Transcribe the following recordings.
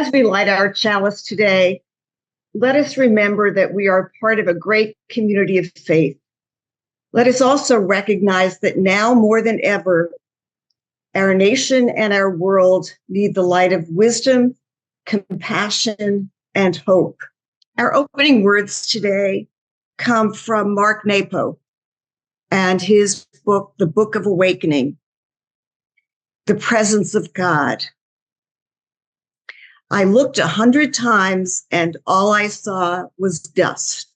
As we light our chalice today, let us remember that we are part of a great community of faith. Let us also recognize that now more than ever, our nation and our world need the light of wisdom, compassion, and hope. Our opening words today come from Mark Napo and his book, The Book of Awakening, The Presence of God. I looked 100 times and all I saw was dust.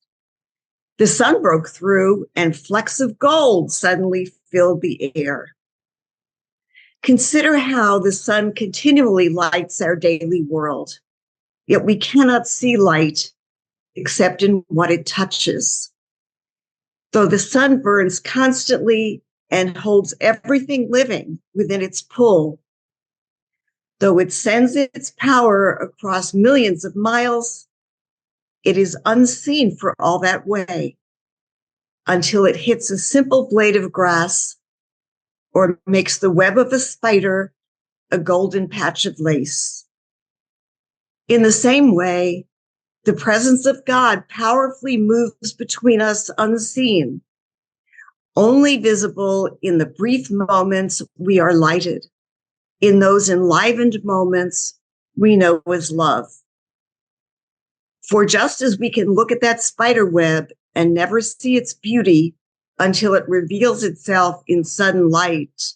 The sun broke through and flecks of gold suddenly filled the air. Consider how the sun continually lights our daily world, yet we cannot see light except in what it touches. Though the sun burns constantly and holds everything living within its pull, though it sends its power across millions of miles, it is unseen for all that way until it hits a simple blade of grass or makes the web of a spider a golden patch of lace. In the same way, the presence of God powerfully moves between us unseen, only visible in the brief moments we are lighted, in those enlivened moments we know as love. For just as we can look at that spider web and never see its beauty until it reveals itself in sudden light,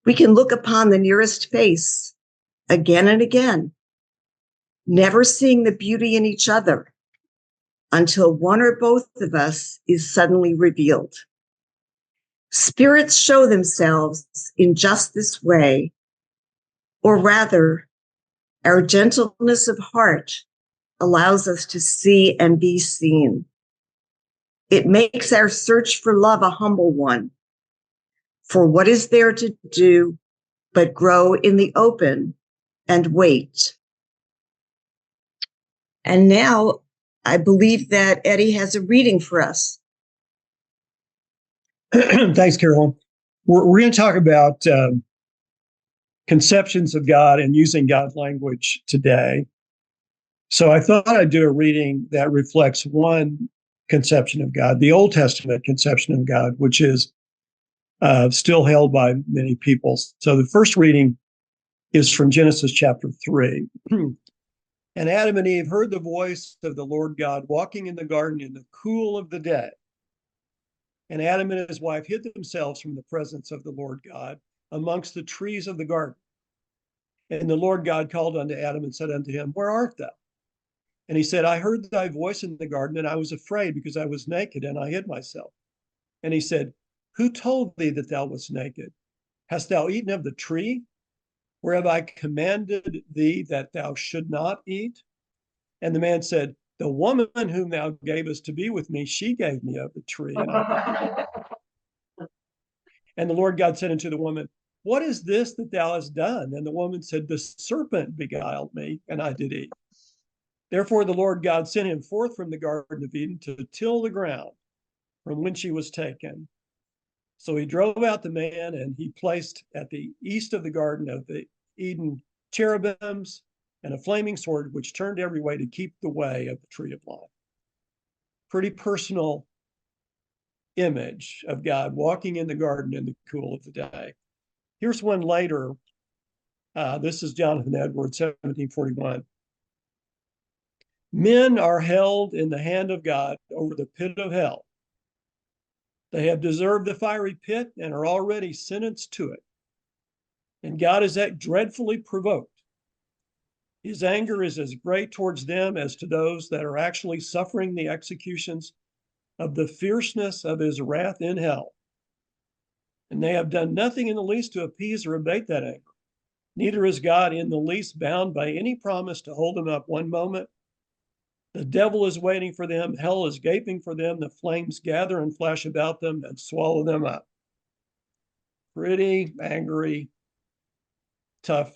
we can look upon the nearest face again and again, never seeing the beauty in each other until one or both of us is suddenly revealed. Spirits show themselves in just this way, or rather, our gentleness of heart allows us to see and be seen. It makes our search for love a humble one. For what is there to do but grow in the open and wait? And now I believe that Eddie has a reading for us. Thanks, Carolyn. We're going to talk about conceptions of God and using God's language today. So I thought I'd do a reading that reflects one conception of God, the Old Testament conception of God, which is still held by many people. So the first reading is from Genesis chapter 3. And Adam and Eve heard the voice of the Lord God walking in the garden in the cool of the day. And Adam and his wife hid themselves from the presence of the Lord God amongst the trees of the garden. And the Lord God called unto Adam and said unto him, Where art thou? And he said, I heard thy voice in the garden, and I was afraid because I was naked, and I hid myself. And he said, Who told thee that thou wast naked? Hast thou eaten of the tree whereof I commanded thee that thou should not eat? And the man said, The woman whom thou gavest to be with me, she gave me of the tree. And the Lord God said unto the woman, What is this that thou hast done? And the woman said, The serpent beguiled me, and I did eat. Therefore the Lord God sent him forth from the Garden of Eden to till the ground from whence she was taken. So he drove out the man, and he placed at the east of the Garden of the Eden cherubims and a flaming sword, which turned every way to keep the way of the tree of life. Pretty personal image of God walking in the garden in the cool of the day. Here's one later. This is Jonathan Edwards, 1741. Men are held in the hand of God over the pit of hell. They have deserved the fiery pit and are already sentenced to it. And God is that dreadfully provoked. His anger is as great towards them as to those that are actually suffering the executions of the fierceness of his wrath in hell. And they have done nothing in the least to appease or abate that anger. Neither is God in the least bound by any promise to hold them up one moment. The devil is waiting for them. Hell is gaping for them. The flames gather and flash about them and swallow them up. Pretty angry, tough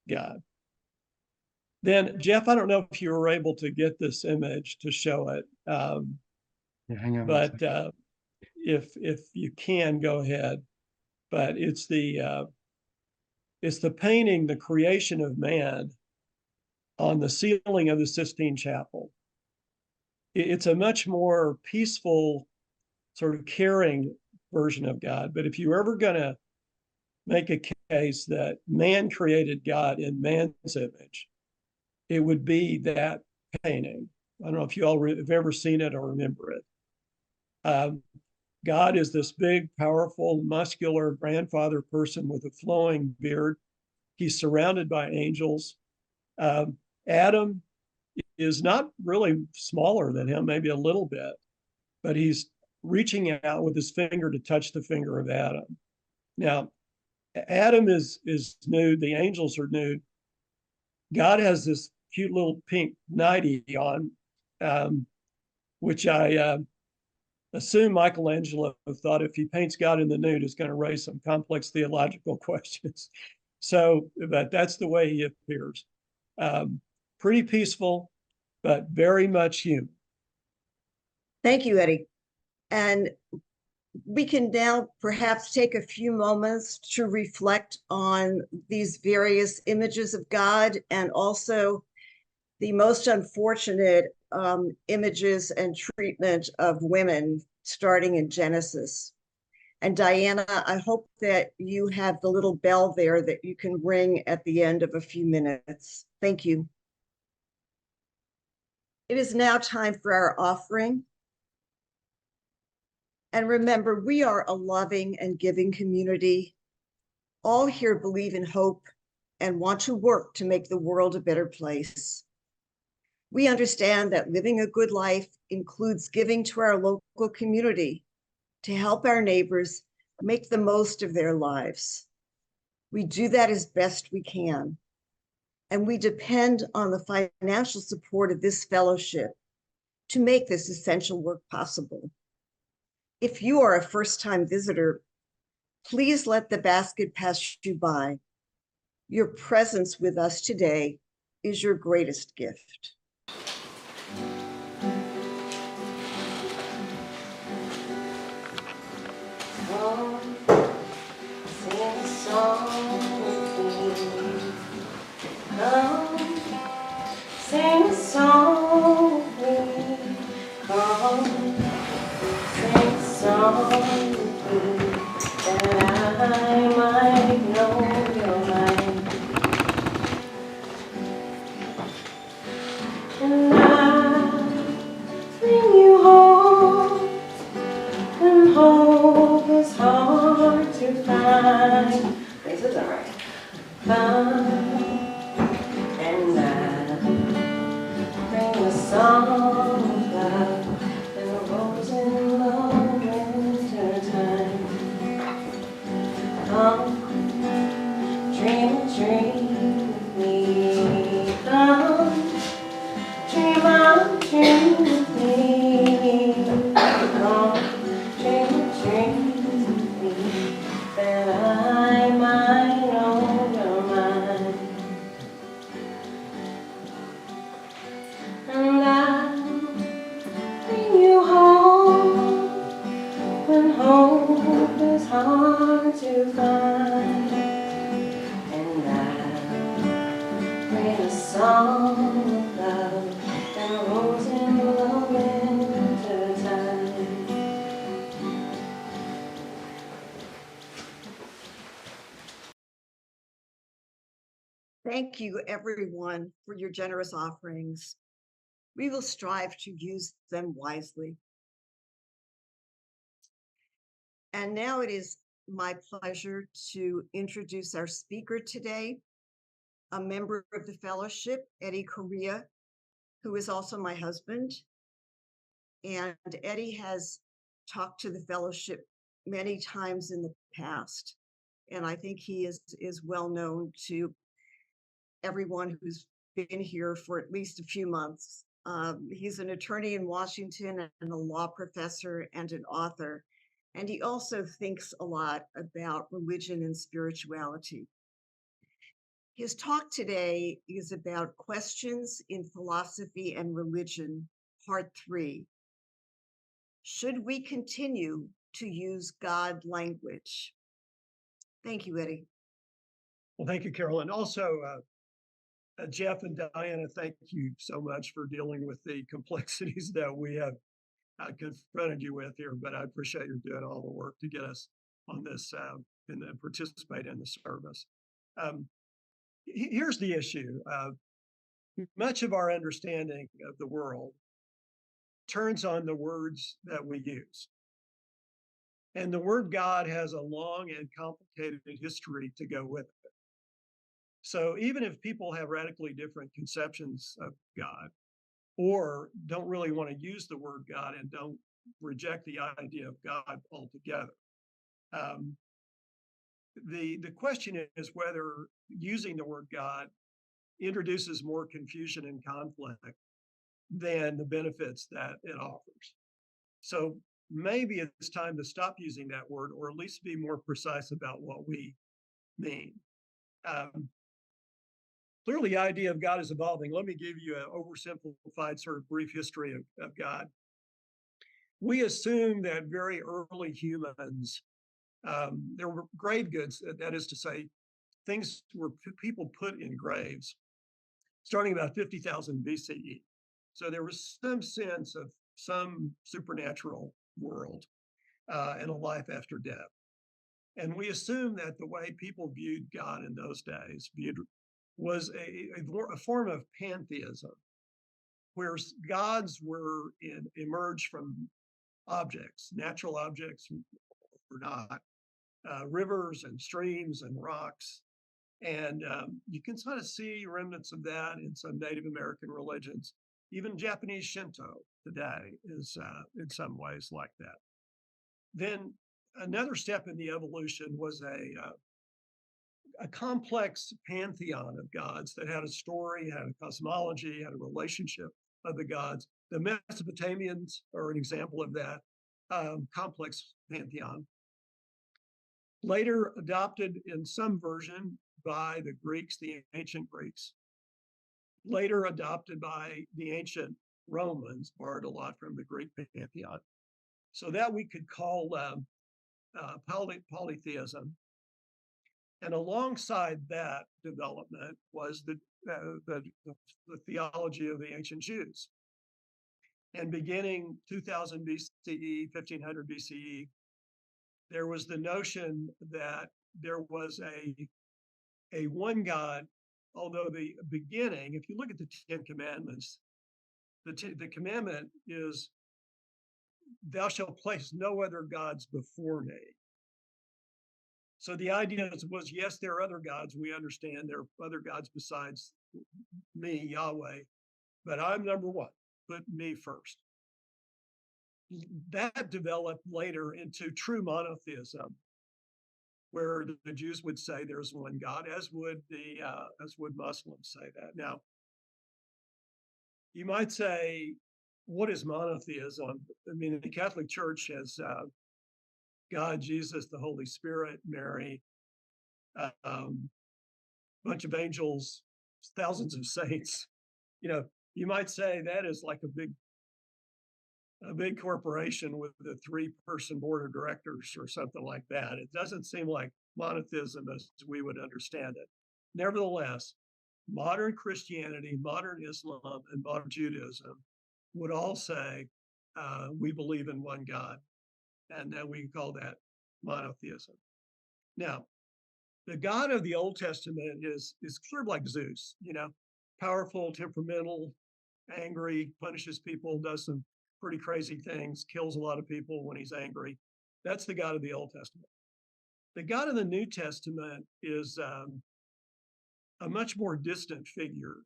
God. Then, Jeff, I don't know if you were able to get this image to show it. Hang on. But if you can, go ahead. But it's the painting, the creation of man, on the ceiling of the Sistine Chapel. It's a much more peaceful, sort of caring version of God. But if you're ever going to make a case that man created God in man's image, it would be that painting. I don't know if you all have ever seen it or remember it. God is this big, powerful, muscular grandfather person with a flowing beard. He's surrounded by angels. Adam is not really smaller than him, maybe a little bit, but he's reaching out with his finger to touch the finger of Adam. Now, Adam is nude, the angels are nude. God has this cute little pink nightie on, which I assume Michelangelo thought if he paints God in the nude, it's going to raise some complex theological questions. So, but that's the way he appears. Pretty peaceful, but very much human. Thank you, Eddie. And we can now perhaps take a few moments to reflect on these various images of God and also the most unfortunate images and treatment of women starting in Genesis. And Diana, I hope that you have the little bell there that you can ring at the end of a few minutes. Thank you. It is now time for our offering. And remember, we are a loving and giving community. All here believe in hope and want to work to make the world a better place. We understand that living a good life includes giving to our local community to help our neighbors make the most of their lives. We do that as best we can, and we depend on the financial support of this fellowship to make this essential work possible. If you are a first-time visitor, please let the basket pass you by. Your presence with us today is your greatest gift. Come, sing a song with me. Come, sing a song with me. Come, sing a song with me, that I might know your mind. And I bring you home, and hope is hard to find. This is all right. And I bring a song of love and a rose in the winter time. Come, dream a dream with me. Come, dream a dream with me. Come, dream a dream with me, that I might know your mind. And I'll bring you home when hope is hard to find. And I'll bring a song of love and a rose in the winter time. Thank you, everyone, for your generous offerings. We will strive to use them wisely. And now it is my pleasure to introduce our speaker today, a member of the fellowship, Eddie Correia, who is also my husband. And Eddie has talked to the fellowship many times in the past. And I think he is well known to everyone who's been here for at least a few months. He's an attorney in Washington and a law professor and an author. And he also thinks a lot about religion and spirituality. His talk today is about questions in philosophy and religion, part 3. Should we continue to use God language? Thank you, Eddie. Well, thank you, Carol. And also, Jeff and Diana, thank you so much for dealing with the complexities that we have confronted you with here, but I appreciate you doing all the work to get us on this and then participate in the service. Here's the issue. Much of our understanding of the world turns on the words that we use. And the word God has a long and complicated history to go with it. So even if people have radically different conceptions of God, or don't really want to use the word God and don't reject the idea of God altogether, the question is whether using the word God introduces more confusion and conflict than the benefits that it offers. So maybe it's time to stop using that word, or at least be more precise about what we mean. Clearly, the idea of God is evolving. Let me give you an oversimplified sort of brief history of God. We assume that very early humans, there were grave goods, that is to say, things were people put in graves, starting about 50,000 BCE. So there was some sense of some supernatural world and a life after death. And we assume that the way people viewed God in those days was a form of pantheism, where gods were emerged from objects, natural objects or not, rivers and streams and rocks. And you can sort of see remnants of that in some Native American religions. Even Japanese Shinto today is in some ways like that. Then another step in the evolution was a complex pantheon of gods that had a story, had a cosmology, had a relationship of the gods. The Mesopotamians are an example of that complex pantheon. Later adopted in some version by the Greeks, the ancient Greeks. Later adopted by the ancient Romans, borrowed a lot from the Greek pantheon. So that we could call polytheism. And alongside that development was the theology of the ancient Jews. And beginning 2000 BCE, 1500 BCE, there was the notion that there was a one God, although the beginning, if you look at the Ten Commandments, the commandment is, thou shalt place no other gods before me. So the idea was, yes, there are other gods. We understand there are other gods besides me, Yahweh, but I'm number one. Put me first. That developed later into true monotheism, where the Jews would say there's one God, as would Muslims say that. Now, you might say, what is monotheism? I mean, the Catholic Church has God, Jesus, the Holy Spirit, Mary, bunch of angels, thousands of saints. You know, you might say that is like a big corporation with a 3-person board of directors or something like that. It doesn't seem like monotheism as we would understand it. Nevertheless, modern Christianity, modern Islam, and modern Judaism would all say we believe in one God, and then we call that monotheism. Now, the God of the Old Testament is sort of like Zeus, you know, powerful, temperamental, angry, punishes people, does some pretty crazy things, kills a lot of people when he's angry. That's the God of the Old Testament. The God of the New Testament is a much more distant figure.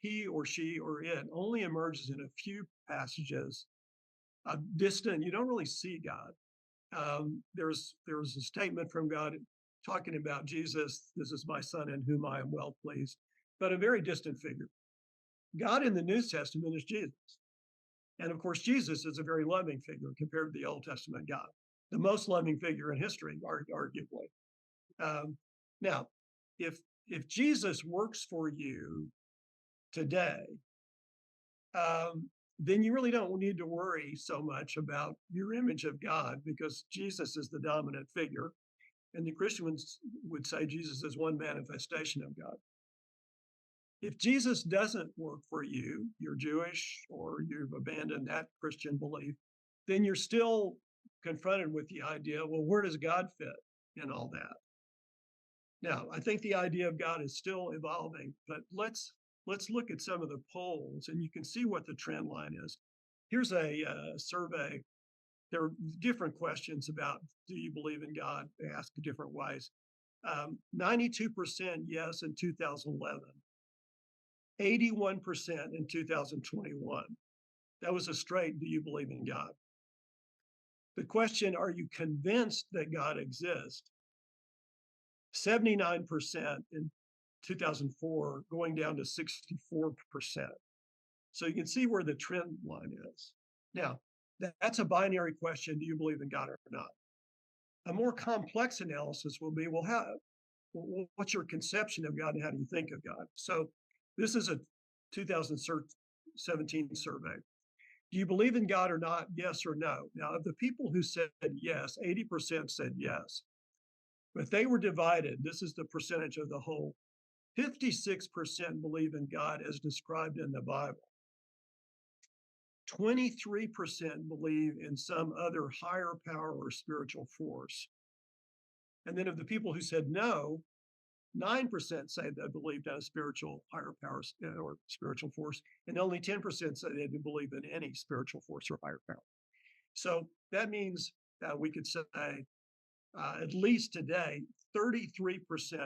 He or she or it only emerges in a few passages. Distant, you don't really see God. There's a statement from God talking about Jesus, this is my son in whom I am well pleased, but a very distant figure. God in the New Testament is Jesus. And of course, Jesus is a very loving figure compared to the Old Testament God, the most loving figure in history, arguably. Now, if Jesus works for you today, then you really don't need to worry so much about your image of God, because Jesus is the dominant figure. And the Christians would say Jesus is one manifestation of God. If Jesus doesn't work for you, you're Jewish or you've abandoned that Christian belief, then you're still confronted with the idea, well, where does God fit in all that? Now, I think the idea of God is still evolving, but let's look at some of the polls and you can see what the trend line is. Here's a survey. There are different questions about, do you believe in God? They ask in different ways. 92% yes in 2011, 81% in 2021. That was a straight, do you believe in God? The question, are you convinced that God exists? 79% in 2004, going down to 64%. So you can see where the trend line is. Now, that's a binary question, do you believe in God or not? A more complex analysis will be, well, what's your conception of God and how do you think of God? So this is a 2017 survey. Do you believe in God or not? Yes or no? Now, of the people who said yes, 80% said yes. But they were divided. This is the percentage of the whole. 56% believe in God as described in the Bible. 23% believe in some other higher power or spiritual force. And then of the people who said no, 9% say they believed in a spiritual higher power or spiritual force, and only 10% said they didn't believe in any spiritual force or higher power. So that means we could say, at least today, 33%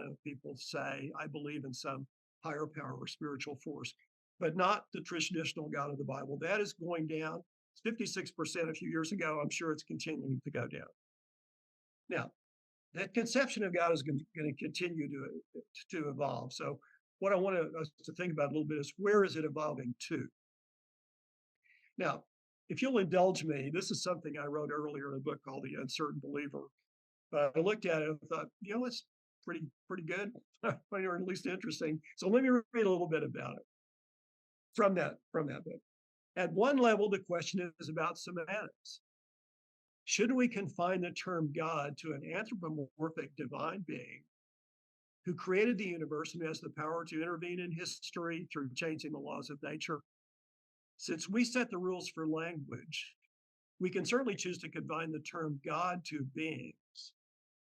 of people say, I believe in some higher power or spiritual force, but not the traditional God of the Bible. That is going down. It's 56% a few years ago. I'm sure it's continuing to go down. Now, that conception of God is going to continue to evolve. So what I want us to think about a little bit is, where is it evolving to? Now, if you'll indulge me, this is something I wrote earlier in a book called The Uncertain Believer. But I looked at it and thought, it's pretty good, or at least interesting. So let me read a little bit about it from that book. At one level, the question is about semantics. Should we confine the term God to an anthropomorphic divine being who created the universe and has the power to intervene in history through changing the laws of nature? Since we set the rules for language, we can certainly choose to confine the term God to beings,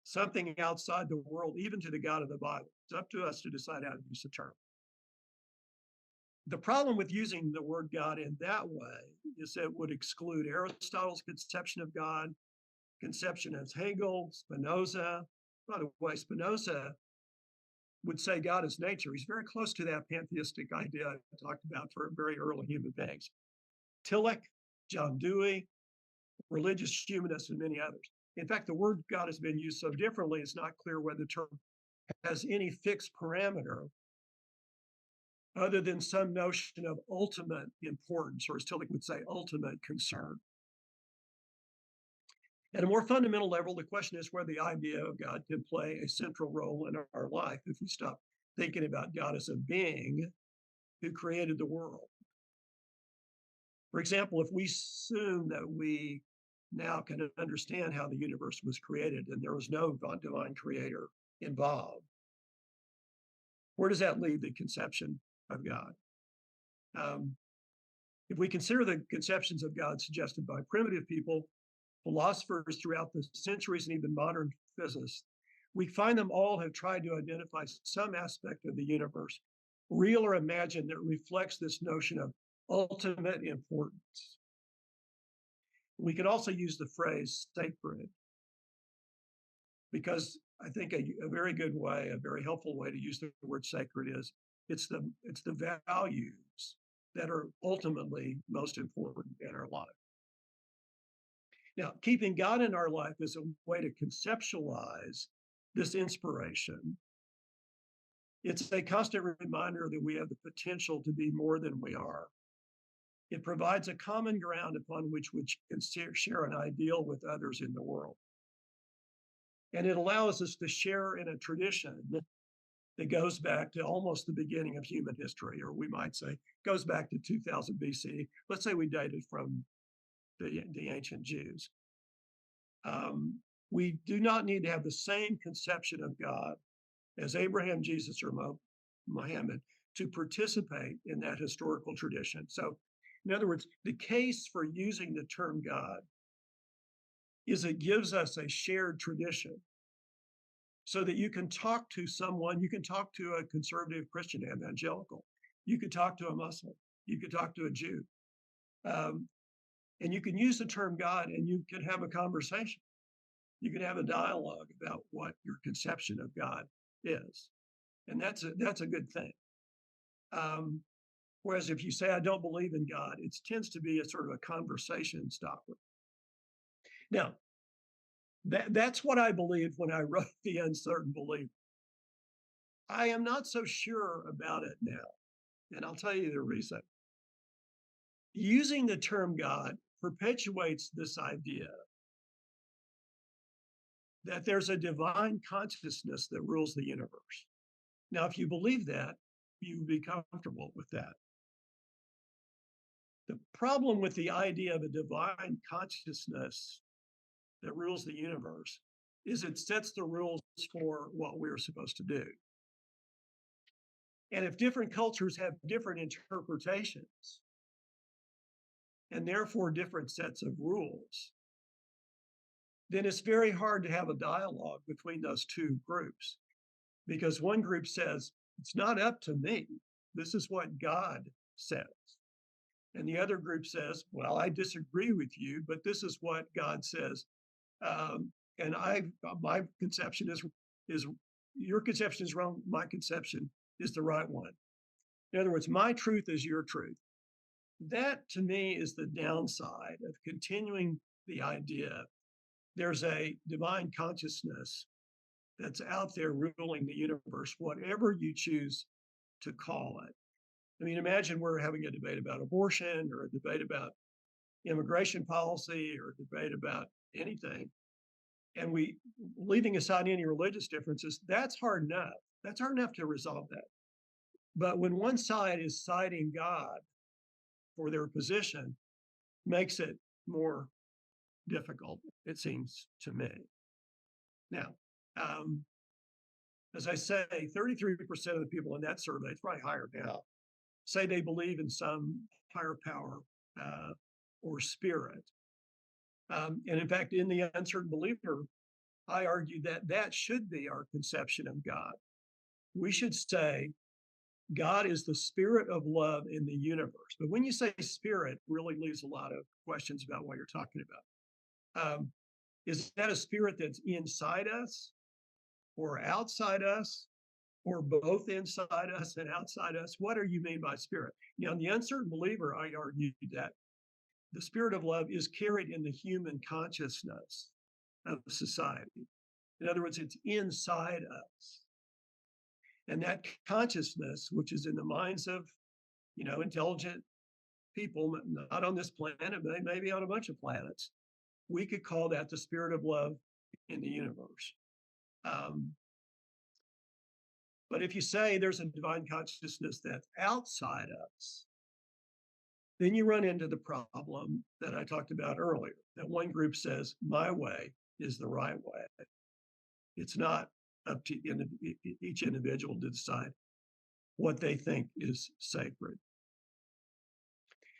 something outside the world, even to the God of the Bible. It's up to us to decide how to use the term. The problem with using the word God in that way is that it would exclude Aristotle's conception of God, conception as Hegel, Spinoza. By the way, Spinoza would say God is nature. He's very close to that pantheistic idea I talked about for very early human beings. Tillich, John Dewey, religious humanists, and many others. In fact, the word God has been used so differently, it's not clear whether the term has any fixed parameter other than some notion of ultimate importance, or as Tillich would say, ultimate concern. At a more fundamental level, the question is whether the idea of God can play a central role in our life if we stop thinking about God as a being who created the world. For example, if we assume that we now can understand how the universe was created and there was no divine creator involved, where does that leave the conception of God? If we consider the conceptions of God suggested by primitive people, philosophers throughout the centuries, and even modern physicists, we find them all have tried to identify some aspect of the universe, real or imagined, that reflects this notion of ultimate importance. We could also use the phrase sacred, because I think a very good way, a very helpful way to use the word sacred is it's the values that are ultimately most important in our life. Now, keeping God in our life is a way to conceptualize this inspiration. It's a constant reminder that we have the potential to be more than we are. It provides a common ground upon which we can share an ideal with others in the world. And it allows us to share in a tradition that goes back to almost the beginning of human history, or we might say goes back to 2000 BC. Let's say we dated from the ancient Jews. We do not need to have the same conception of God as Abraham, Jesus, or Muhammad, to participate in that historical tradition. So, in other words, the case for using the term God is it gives us a shared tradition so that you can talk to someone, you can talk to a conservative Christian evangelical, you could talk to a Muslim, you could talk to a Jew. And you can use the term God and you can have a conversation. You can have a dialogue about what your conception of God is. And that's a good thing. Whereas if you say, I don't believe in God, it tends to be a sort of a conversation stopper. Now, that's what I believed when I wrote The Uncertain Believer. I am not so sure about it now. And I'll tell you the reason. Using the term God perpetuates this idea that there's a divine consciousness that rules the universe. Now, if you believe that, you would be comfortable with that. The problem with the idea of a divine consciousness that rules the universe is it sets the rules for what we're supposed to do. And if different cultures have different interpretations, and therefore different sets of rules, then it's very hard to have a dialogue between those two groups. Because one group says, it's not up to me. This is what God says. And the other group says, well, I disagree with you, but this is what God says. And my conception is your conception is wrong. My conception is the right one. In other words, my truth is your truth. That to me is the downside of continuing the idea there's a divine consciousness that's out there ruling the universe, whatever you choose to call it. I mean, imagine we're having a debate about abortion or a debate about immigration policy or a debate about anything. And we, leaving aside any religious differences, that's hard enough. That's hard enough to resolve that. But when one side is citing God for their position, makes it more difficult, it seems to me. Now, as I say, 33% of the people in that survey, it's probably higher now, say they believe in some higher power or spirit. And in fact, in The Uncertain Believer, I argue that that should be our conception of God. We should say, God is the spirit of love in the universe. But when you say spirit, really leaves a lot of questions about what you're talking about. Is that a spirit that's inside us or outside us or both inside us and outside us? What do you mean by spirit? Now, in The Uncertain Believer, I argue that the spirit of love is carried in the human consciousness of society. In other words, it's inside us. And that consciousness, which is in the minds of, intelligent people, not on this planet, but maybe on a bunch of planets, we could call that the spirit of love in the universe. But if you say there's a divine consciousness that's outside us, then you run into the problem that I talked about earlier, that one group says, my way is the right way. It's not up to each individual to decide what they think is sacred.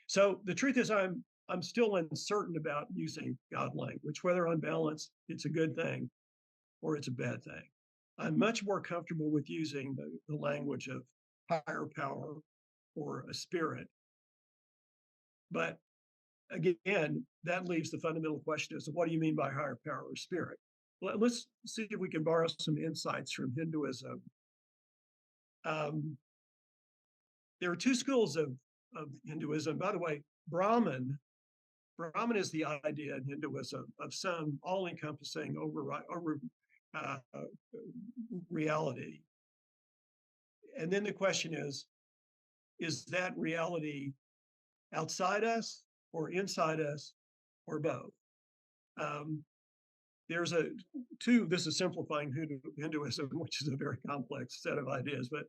So the truth is I'm still uncertain about using God language, whether on balance it's a good thing or it's a bad thing. I'm much more comfortable with using the language of higher power or a spirit. But again, that leaves the fundamental question as to what do you mean by higher power or spirit? Let's see if we can borrow some insights from Hinduism. There are two schools of Hinduism. By the way, Brahman is the idea in Hinduism of some all-encompassing reality. And then the question is that reality outside us or inside us or both? There's this is simplifying Hinduism, which is a very complex set of ideas, but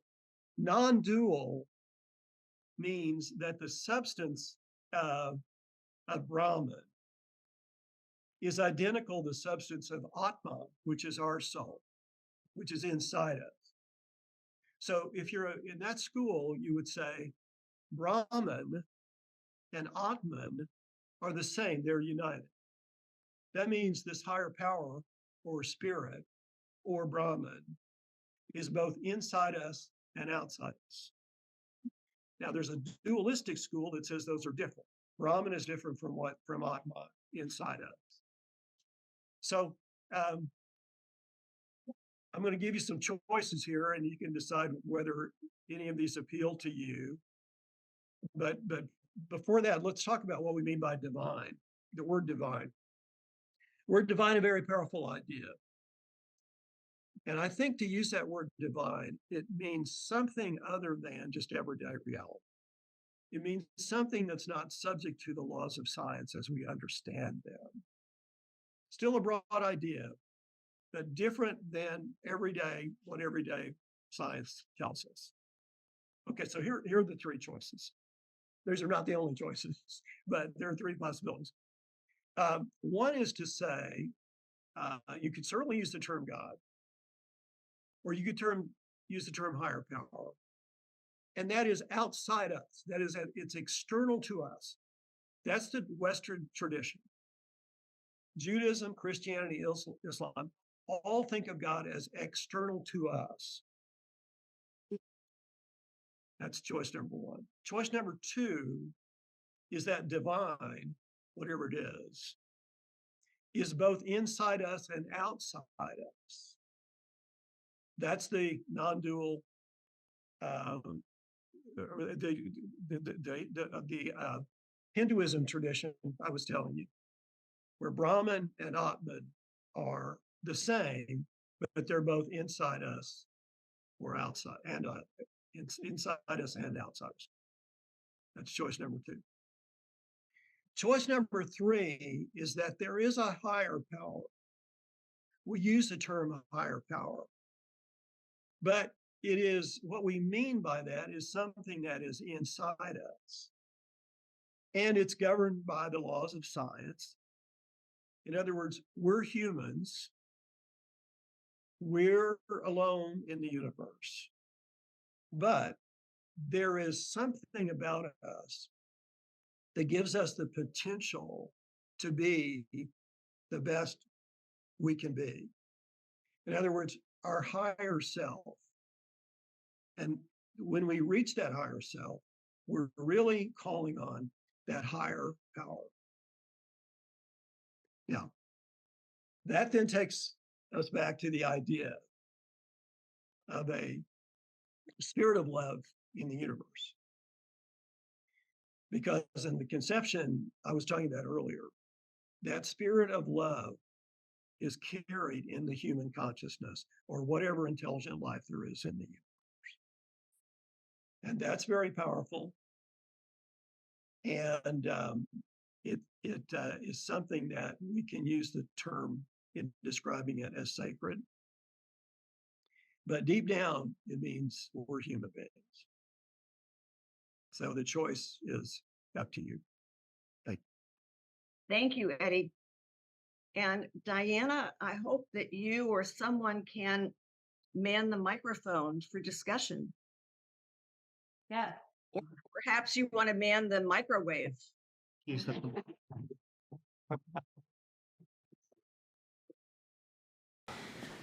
non-dual means that the substance of Brahman is identical to the substance of Atman, which is our soul, which is inside us. So if you're in that school, you would say Brahman and Atman are the same, they're united. That means this higher power or spirit or Brahman is both inside us and outside us. Now there's a dualistic school that says those are different. Brahman is different from Atman inside us. So I'm going to give you some choices here, and you can decide whether any of these appeal to you. But before that, let's talk about what we mean by divine. The word divine. Word divine, a very powerful idea. And I think to use that word divine, it means something other than just everyday reality. It means something that's not subject to the laws of science as we understand them. Still a broad idea, but different than what everyday science tells us. Okay, so here are the three choices. Those are not the only choices, but there are three possibilities. One is to say, you could certainly use the term God, or you could use the term higher power. And that is outside us. That is, it's external to us. That's the Western tradition. Judaism, Christianity, Islam, all think of God as external to us. That's choice number one. Choice number two is that divine, whatever it is both inside us and outside us. That's the non-dual, the Hinduism tradition I was telling you, where Brahman and Atman are the same, but they're both inside us or outside, and inside us and outside us. That's choice number two. Choice number three is that there is a higher power. We use the term higher power, but it is, what we mean by that is something that is inside us. And it's governed by the laws of science. In other words, we're humans. We're alone in the universe. But there is something about us that gives us the potential to be the best we can be. In other words, our higher self. And when we reach that higher self, we're really calling on that higher power. Now, that then takes us back to the idea of a spirit of love in the universe. Because in the conception I was talking about earlier, that spirit of love is carried in the human consciousness or whatever intelligent life there is in the universe. And that's very powerful. And it is something that we can use the term in describing it as sacred. But deep down, it means we're human beings. So the choice is up to you. Thank you. Thank you, Eddie. And Diana, I hope that you or someone can man the microphone for discussion. Yeah. Or perhaps you want to man the microwave.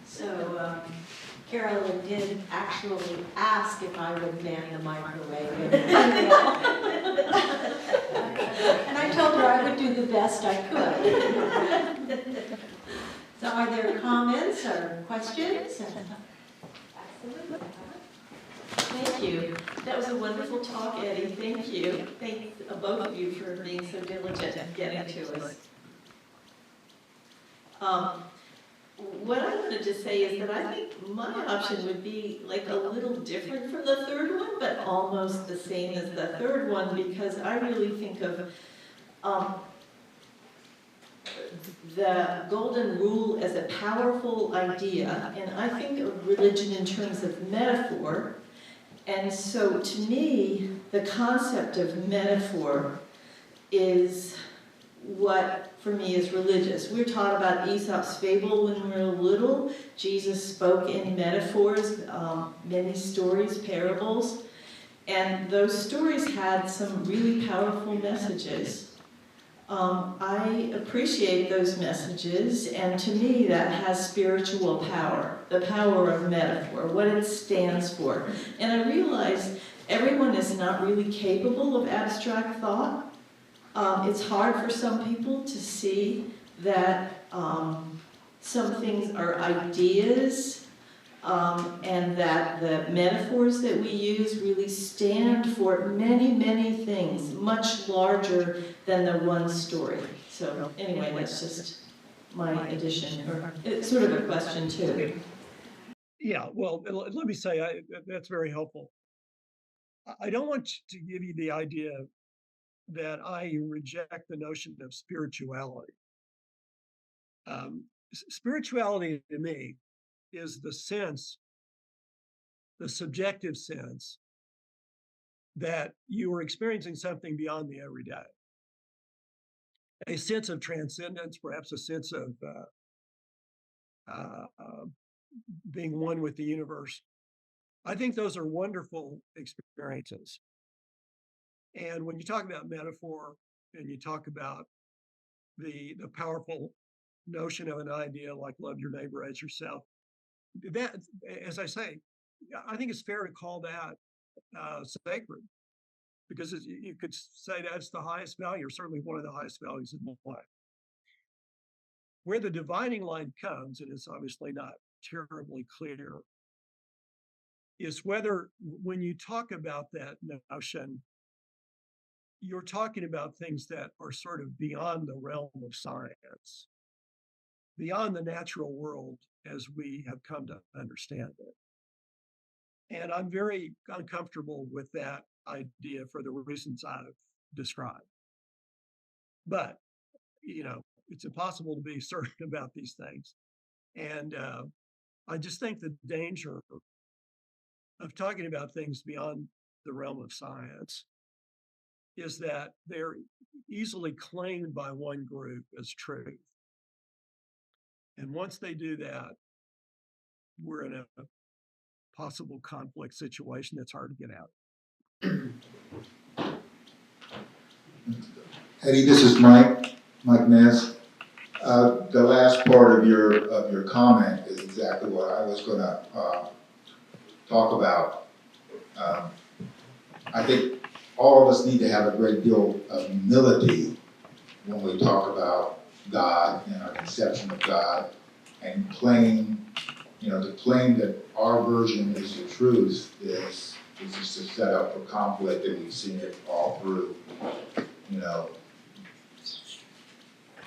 So Carolyn did actually ask if I would man the microwave. And I told her I would do the best I could. So are there comments or questions? Thank you. That was a wonderful talk, Eddie. Thank you. Thanks both of you for being so diligent in getting to us. What I wanted to say is that I think my option would be like a little different from the third one, but almost the same as the third one, because I really think of the golden rule as a powerful idea, and I think of religion in terms of metaphor. And so, to me, the concept of metaphor is what for me is religious. We're taught about Aesop's fable when we're little. Jesus spoke in metaphors, many stories, parables, and those stories had some really powerful messages. I appreciate those messages, and to me that has spiritual power, the power of metaphor, what it stands for. And I realize everyone is not really capable of abstract thought. It's hard for some people to see that some things are ideas, and that the metaphors that we use really stand for many, many things, much larger than the one story. So anyway, that's just my addition, or it's sort of a question too. Yeah, well, let me say, that's very helpful. I don't want to give you the idea that I reject the notion of spirituality. Spirituality to me is the sense, the subjective sense, that you are experiencing something beyond the everyday. A sense of transcendence, perhaps a sense of being one with the universe. I think those are wonderful experiences. And when you talk about metaphor and you talk about the powerful notion of an idea like love your neighbor as yourself, that, as I say, I think it's fair to call that sacred, because you could say that's the highest value, or certainly one of the highest values in life. Where the dividing line comes, and it's obviously not terribly clear, is whether when you talk about that notion, you're talking about things that are sort of beyond the realm of science, beyond the natural world as we have come to understand it. And I'm very uncomfortable with that idea for the reasons I've described. But, it's impossible to be certain about these things. And I just think the danger of talking about things beyond the realm of science is that they're easily claimed by one group as truth. And once they do that, we're in a possible conflict situation that's hard to get out. Eddie, this is Mike Ness. The last part of your comment is exactly what I was going to talk about. I think all of us need to have a great deal of humility when we talk about God and our conception of God, and claim, to claim that our version is the truth is just a setup for conflict, and we've seen it all through,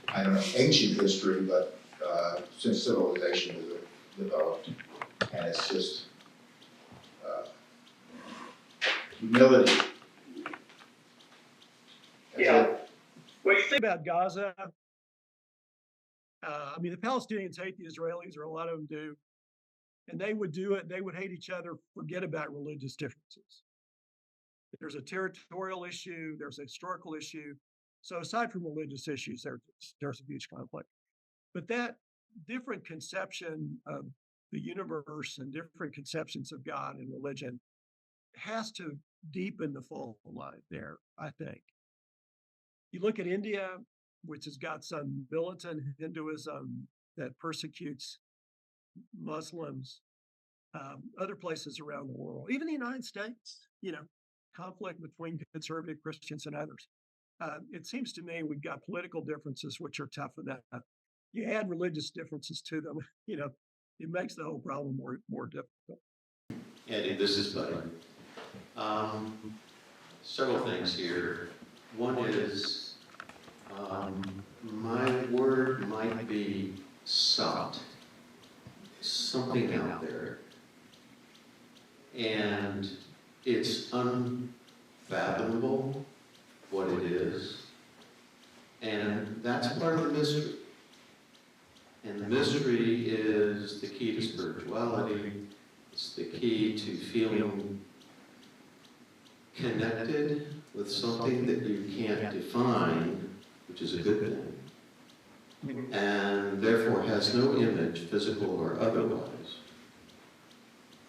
I don't know, ancient history, but since civilization has developed, and it's just humility. Yeah. When you think about Gaza, the Palestinians hate the Israelis, or a lot of them do, and they would do it. They would hate each other, forget about religious differences. There's a territorial issue, there's a historical issue. So aside from religious issues, there's a huge conflict. But that different conception of the universe and different conceptions of God and religion has to deepen the fault line there, I think. You look at India, which has got some militant Hinduism that persecutes Muslims, other places around the world, even the United States, conflict between conservative Christians and others. It seems to me we've got political differences which are tough enough. You add religious differences to them, it makes the whole problem more difficult. Andy, this is Buddy. Several things here. One is, my word might be sought, something out there, and it's unfathomable what it is, and that's part of the mystery. And the mystery is the key to spirituality. It's the key to feeling connected with something that you can't define, which is a good thing, and therefore has no image, physical or otherwise.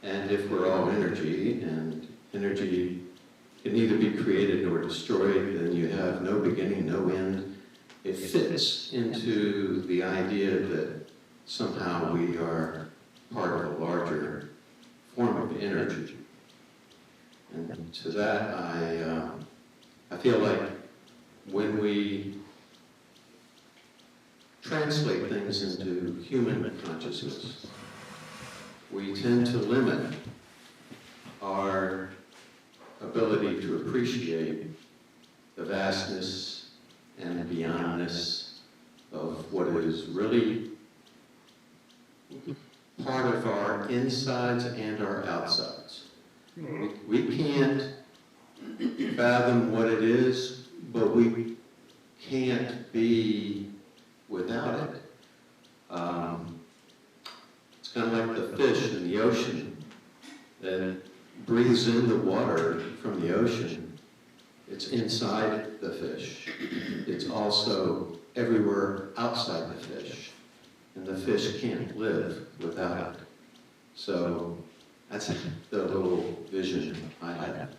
And if we're all energy, and energy can neither be created nor destroyed, then you have no beginning, no end. It fits into the idea that somehow we are part of a larger form of energy. And to that, I feel like when we translate things into human consciousness, we tend to limit our ability to appreciate the vastness and beyondness of what is really part of our insides and our outsides. We can't fathom what it is, but we can't be without it. It's kind of like the fish in the ocean that breathes in the water from the ocean. It's inside the fish. It's also everywhere outside the fish. And the fish can't live without it. So that's the little vision I had.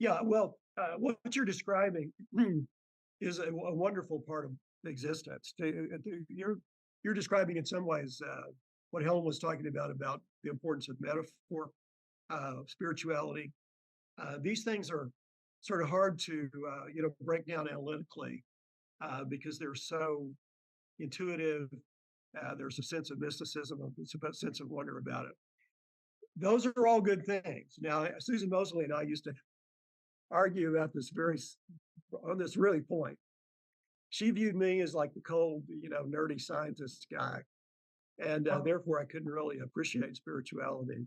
Yeah, well, what you're describing is a wonderful part of existence. You're describing in some ways what Helen was talking about the importance of metaphor, spirituality. These things are sort of hard to break down analytically because they're so intuitive. There's a sense of mysticism, a sense of wonder about it. Those are all good things. Now, Susan Mosley and I used to argue about this on this really point. She viewed me as like the cold, nerdy scientist guy, and therefore I couldn't really appreciate spirituality.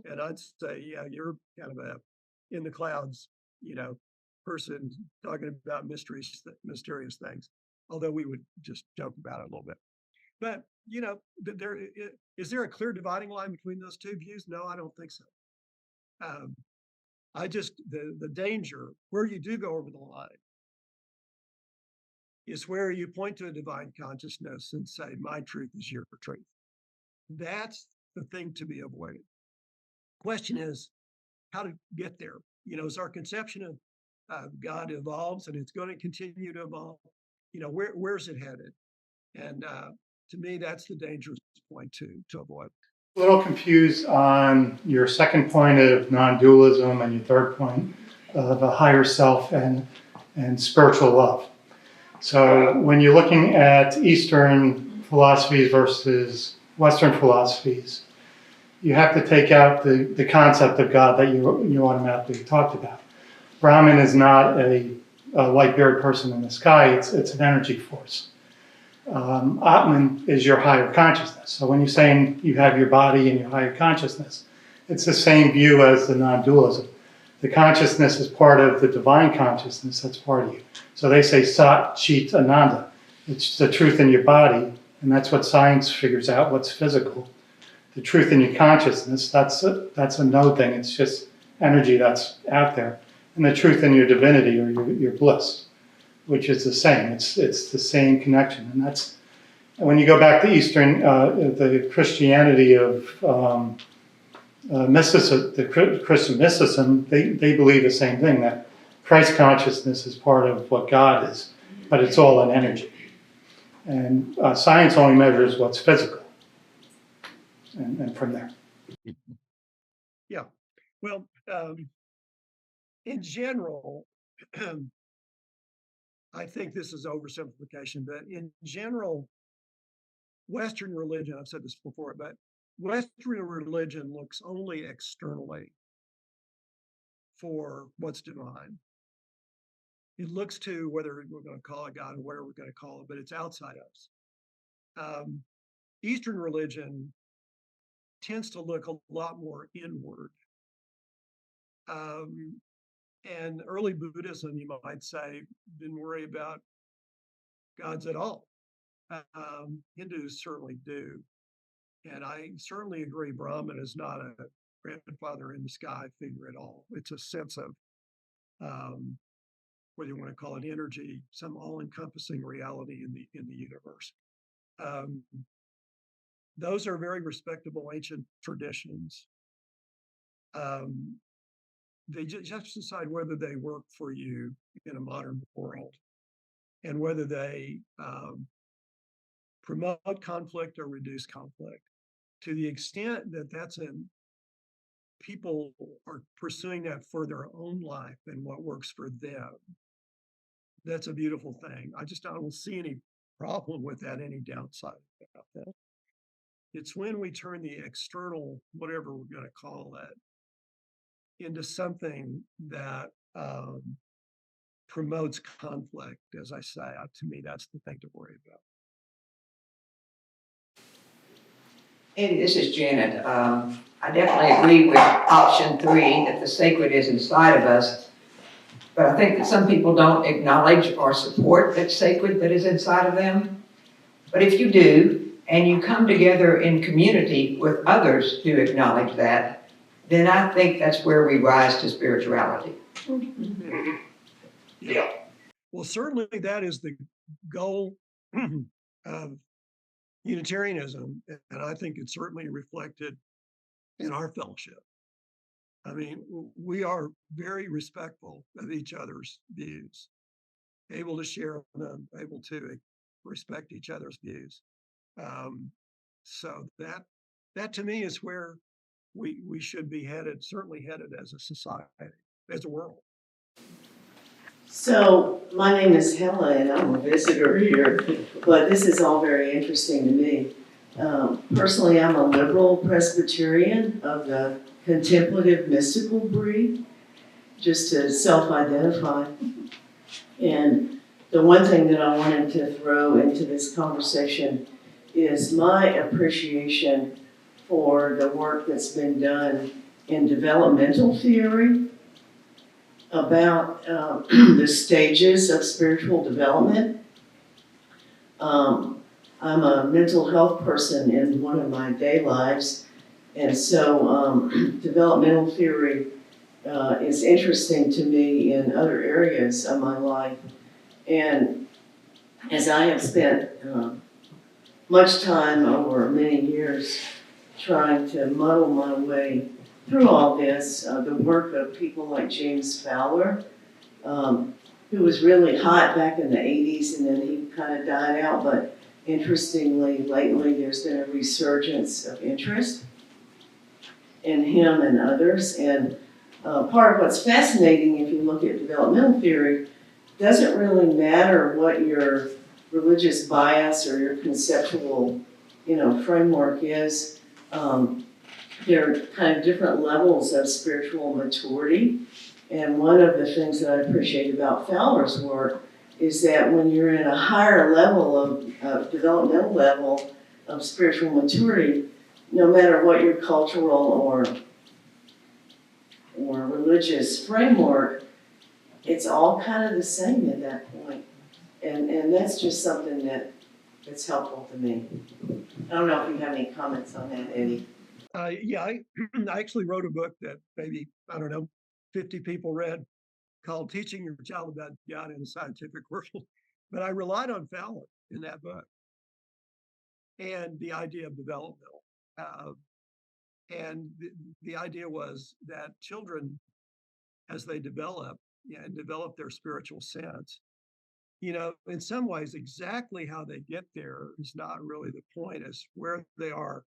And I'd say, yeah, you're kind of a in the clouds, person talking about mysterious things. Although we would just joke about it a little bit. But is there a clear dividing line between those two views? No, I don't think so. The danger where you do go over the line is where you point to a divine consciousness and say, my truth is your truth. That's the thing to be avoided. Question is how to get there. As our conception of God evolves, and it's going to continue to evolve, where's it headed? And to me, that's the dangerous point to avoid. A little confused on your second point of non-dualism and your third point of a higher self and spiritual love. So when you're looking at Eastern philosophies versus Western philosophies, you have to take out the concept of God that you automatically talked about. Brahman is not a light-beared person in the sky, it's an energy force. Atman is your higher consciousness. So when you're saying you have your body and your higher consciousness, it's the same view as the non-dualism. The consciousness is part of the divine consciousness that's part of you. So they say Sat, Chit, Ananda. It's the truth in your body, and that's what science figures out, what's physical. The truth in your consciousness, that's a no thing. It's just energy that's out there. And the truth in your divinity or your bliss, which is the same. It's the same connection. And that's when you go back to Eastern, the Christianity of mysticism, the Christian mysticism, they believe the same thing, that Christ consciousness is part of what God is, but it's all an energy. And science only measures what's physical. And from there. Yeah. Well, in general, I think this is oversimplification, but in general, Western religion, I've said this before, but Western religion looks only externally for what's divine. It looks to whether we're going to call it God or whatever we're going to call it, but it's outside us. Eastern religion tends to look a lot more inward. And early Buddhism, you might say, didn't worry about gods at all. Hindus certainly do. And I certainly agree, Brahman is not a grandfather in the sky figure at all. It's a sense of whether you want to call it energy, some all-encompassing reality in the universe. Those are very respectable ancient traditions. They just decide whether they work for you in a modern world, and whether they promote conflict or reduce conflict. To the extent that people are pursuing that for their own life and what works for them, that's a beautiful thing. I don't see any problem with that, any downside about that. It's when we turn the external, whatever we're going to call it, into something that promotes conflict, as I say. To me, that's the thing to worry about. Andy, this is Janet. I definitely agree with option 3, that the sacred is inside of us. But I think that some people don't acknowledge or support that sacred that is inside of them. But if you do, and you come together in community with others who acknowledge that, then I think that's where we rise to spirituality. Yeah. Well, certainly that is the goal of Unitarianism, and I think it's certainly reflected in our fellowship. I mean, we are very respectful of each other's views, able to share them, able to respect each other's views. So that to me is where we should be headed, certainly headed as a society, as a world. So, my name is Helen, and I'm a visitor here, but this is all very interesting to me. Personally, I'm a liberal Presbyterian of the contemplative mystical breed, just to self-identify. And the one thing that I wanted to throw into this conversation is my appreciation for the work that's been done in developmental theory about the stages of spiritual development. I'm a mental health person in one of my day lives, and so developmental theory is interesting to me in other areas of my life. And as I have spent much time over many years trying to muddle my way through all this, the work of people like James Fowler, who was really hot back in the 80s and then he kind of died out, but interestingly, lately there's been a resurgence of interest in him and others. And part of what's fascinating, if you look at developmental theory, doesn't really matter what your religious bias or your conceptual, framework is. There are kind of different levels of spiritual maturity. And one of the things that I appreciate about Fowler's work is that when you're in a higher level of developmental level of spiritual maturity, no matter what your cultural or religious framework, it's all kind of the same at that point. And that's just something that's helpful to me. I don't know if you have any comments on that, Eddie. Yeah, I actually wrote a book that maybe, 50 people read, called Teaching Your Child About God in the Scientific World. But I relied on Fowler in that book and the idea of developmental. And the idea was that children, as they develop and develop their spiritual sense, in some ways, exactly how they get there is not really the point, it's where they are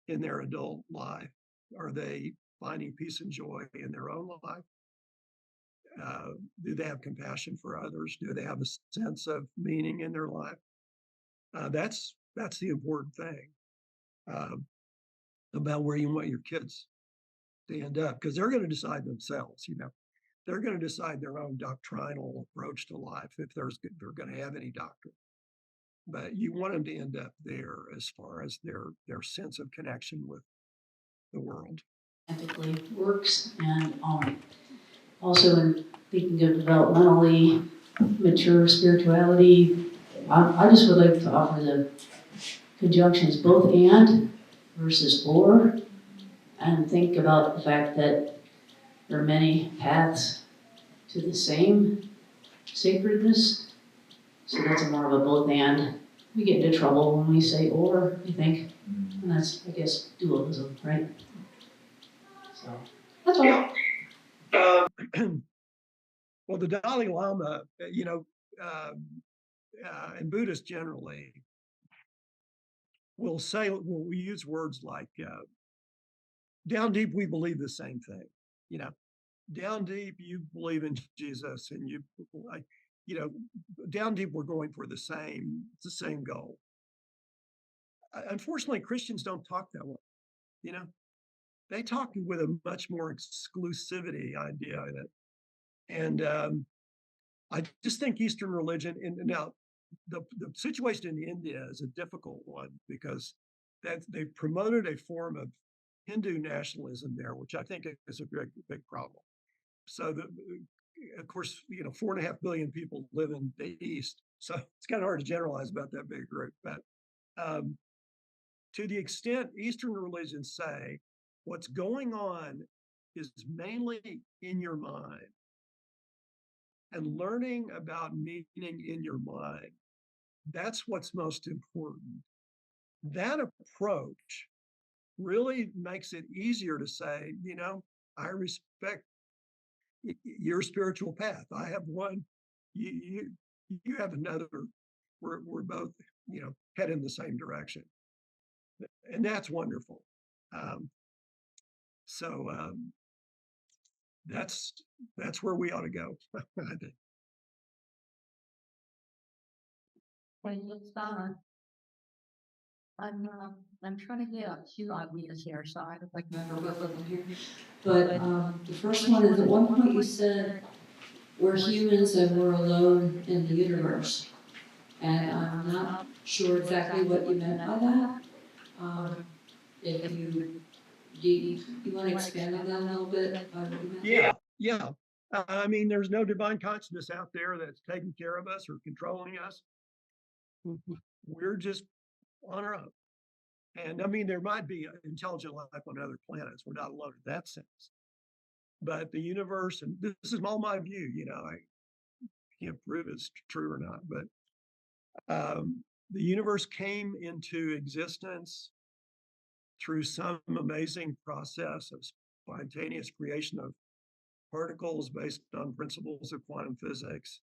in their adult life. Are they finding peace and joy in their own life? Do they have compassion for others? Do they have a sense of meaning in their life? That's the important thing about where you want your kids to end up, because they're going to decide themselves. They're going to decide their own doctrinal approach to life if they're going to have any doctrine. But you want them to end up there as far as their sense of connection with the world. Ethically works, and also in thinking of developmentally mature spirituality, I just would like to offer the conjunctions both and versus or, and think about the fact that there are many paths to the same sacredness. So that's more of a both and. We get into trouble when we say or, I think. And that's, I guess, dualism, right? So, that's all. Well, the Dalai Lama, and Buddhists generally will we use words like, down deep, we believe the same thing. Down deep, you believe in Jesus, and down deep, we're going for the same goal. Unfortunately, Christians don't talk that way. They talk with a much more exclusivity idea in it. And I just think Eastern religion, and now the situation in India is a difficult one because they've promoted a form of Hindu nationalism there, which I think is a big, big problem. So, of course, 4.5 billion people live in the East. So it's kind of hard to generalize about that big group. But to the extent Eastern religions say what's going on is mainly in your mind, and learning about meaning in your mind, that's what's most important. That approach really makes it easier to say, I respect your spiritual path. I have one, you have another. We're both, head in the same direction, and that's wonderful. So that's where we ought to go. I think. I'm trying to get a few ideas here, so I would like to remember both of them here. But the first one is, at one point you said we're humans and we're alone in the universe. And I'm not sure exactly what you meant by that. If you want to expand on that a little bit? Yeah. I mean, there's no divine consciousness out there that's taking care of us or controlling us. We're just on our own. And I mean, there might be intelligent life on other planets. We're not alone in that sense. But the universe, and this is all my view, I can't prove it's true or not, but the universe came into existence through some amazing process of spontaneous creation of particles based on principles of quantum physics,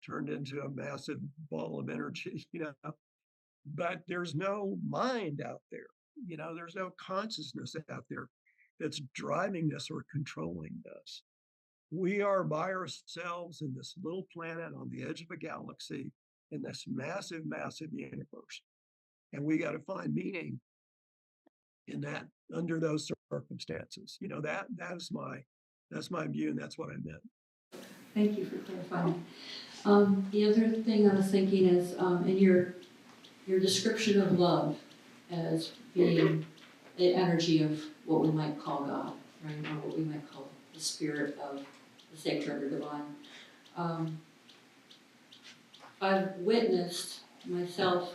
turned into a massive ball of energy, but there's no mind out there. There's no consciousness out there that's driving this or controlling this. We are by ourselves in this little planet on the edge of a galaxy in this massive, massive universe. And we got to find meaning in that under those circumstances. That's my view, and that's what I meant. Thank you for clarifying. The other thing I was thinking is in your description of love as being the energy of what we might call God, right, or what we might call the spirit of the sacred or divine. I've witnessed myself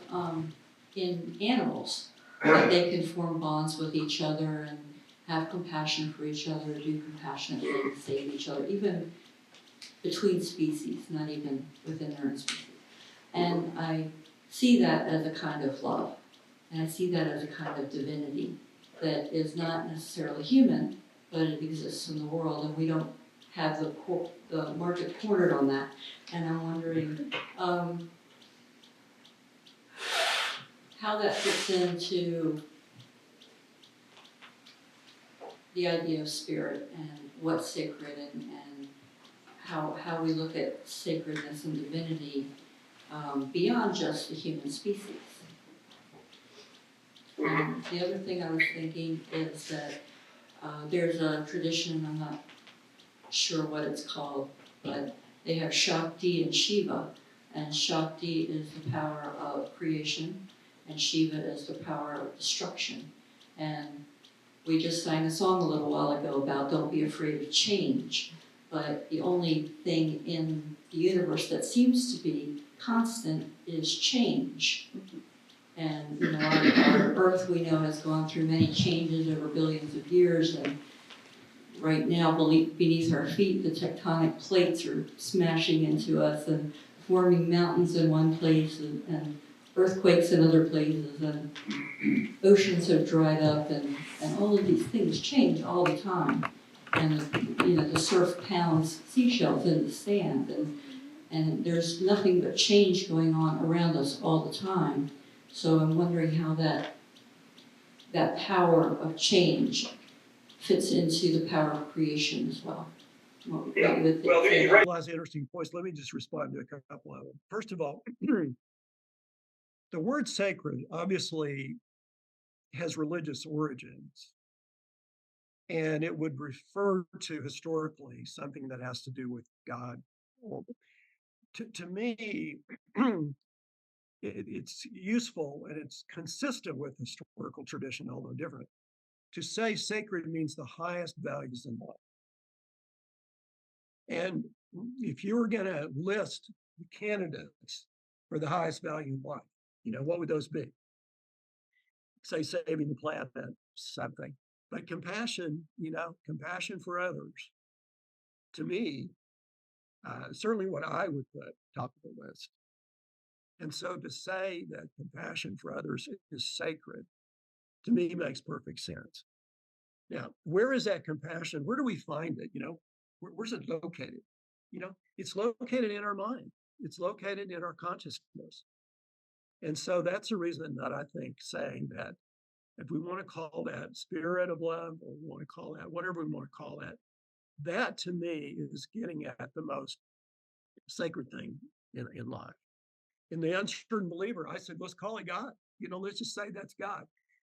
in animals that they can form bonds with each other and have compassion for each other, do compassionate things, save each other, even between species, not even within their own species. And I see that as a kind of love, and I see that as a kind of divinity that is not necessarily human, but it exists in the world, and we don't have the market cornered on that. And I'm wondering how that fits into the idea of spirit and what's sacred, and how we look at sacredness and divinity beyond just the human species. The other thing I was thinking is that there's a tradition, I'm not sure what it's called, but they have Shakti and Shiva, and Shakti is the power of creation, and Shiva is the power of destruction. And we just sang a song a little while ago about don't be afraid of change, but the only thing in the universe that seems to be constant is change. And our Earth, we know, has gone through many changes over billions of years, and right now beneath our feet, the tectonic plates are smashing into us and forming mountains in one place and earthquakes in other places, and oceans have dried up, and all of these things change all the time. And the surf pounds seashells in the sand, and there's nothing but change going on around us all the time. So I'm wondering how that power of change fits into the power of creation as well. Well, you raise lots of interesting points. Let me just respond to a couple of them. First of all, the word sacred obviously has religious origins, and it would refer to historically something that has to do with God. Well, to me, it's useful and it's consistent with historical tradition, although different. To say sacred means the highest values in life. And if you were going to list the candidates for the highest value in life, what would those be? Say saving the planet, something. But compassion, compassion for others, to me, certainly what I would put top of the list. And so to say that compassion for others is sacred, to me, makes perfect sense. Now, where is that compassion? Where do we find it? Where's it located? It's located in our mind. It's located in our consciousness. And so that's the reason that I think saying that if we want to call that spirit of love, or we want to call that whatever we want to call that to me is getting at the most sacred thing in life. In the uncertain believer, I said, let's call it God. Let's just say that's God.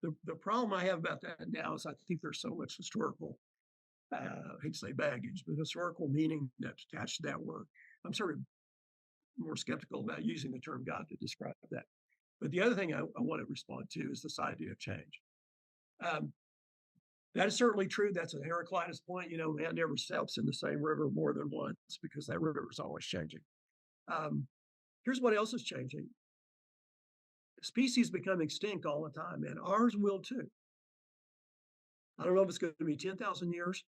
The problem I have about that now is I think there's so much historical, I hate to say baggage, but historical meaning that's attached to that word. I'm sort of more skeptical about using the term God to describe that. But the other thing I want to respond to is this idea of change. That is certainly true. That's a Heraclitus point. Man never steps in the same river more than once because that river is always changing. Here's what else is changing. Species become extinct all the time, and ours will too. I don't know if it's going to be 10,000 years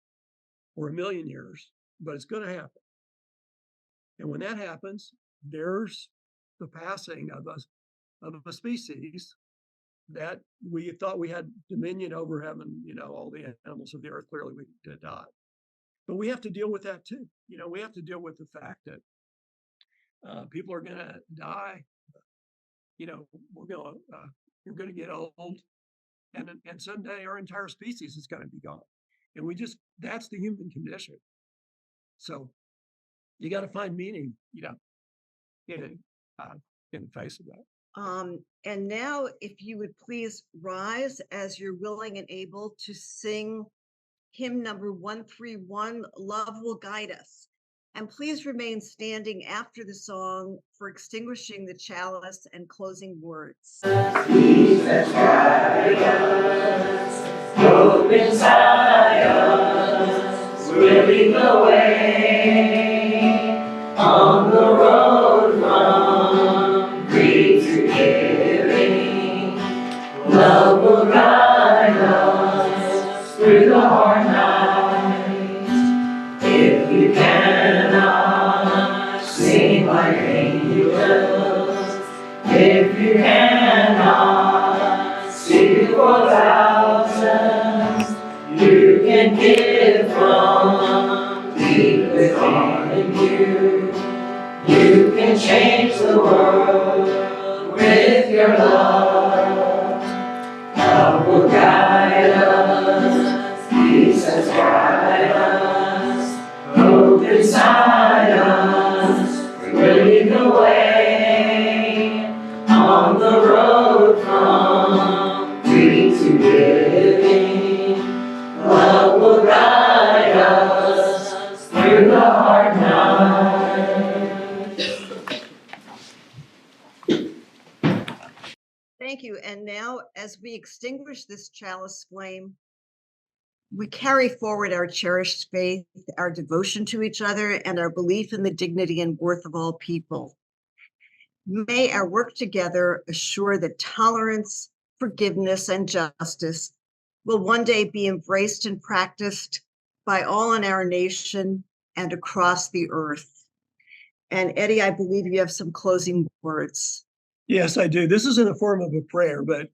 or 1,000,000 years, but it's going to happen. And when that happens, there's the passing of a species that we thought we had dominion over, having, all the animals of the earth. Clearly we did not. But we have to deal with that too. We have to deal with the fact that people are going to die. You're going to get old, and someday our entire species is going to be gone. And that's the human condition. So you got to find meaning, in the face of that. And now, if you would please rise as you're willing and able to sing hymn number 131, Love Will Guide Us. And please remain standing after the song for extinguishing the chalice and closing words. Jesus, guide us, hope inside us, we'll lead the way on the road from greed to giving. Love will guide us through the hard nights. If you cannot sing like angels, if you cannot see for thousands, you can give from deep within you. You can change the world with your love. Love will guide us, peace has guided us, hope inside us, we're leading the way on the road from greed to giving. Love will guide us through the hard night. Thank you. And now, as we extinguish this chalice flame, we carry forward our cherished faith, our devotion to each other, and our belief in the dignity and worth of all people. May our work together assure that tolerance, forgiveness, and justice will one day be embraced and practiced by all in our nation and across the earth. And Eddie, I believe you have some closing words. Yes, I do. This is in the form of a prayer, but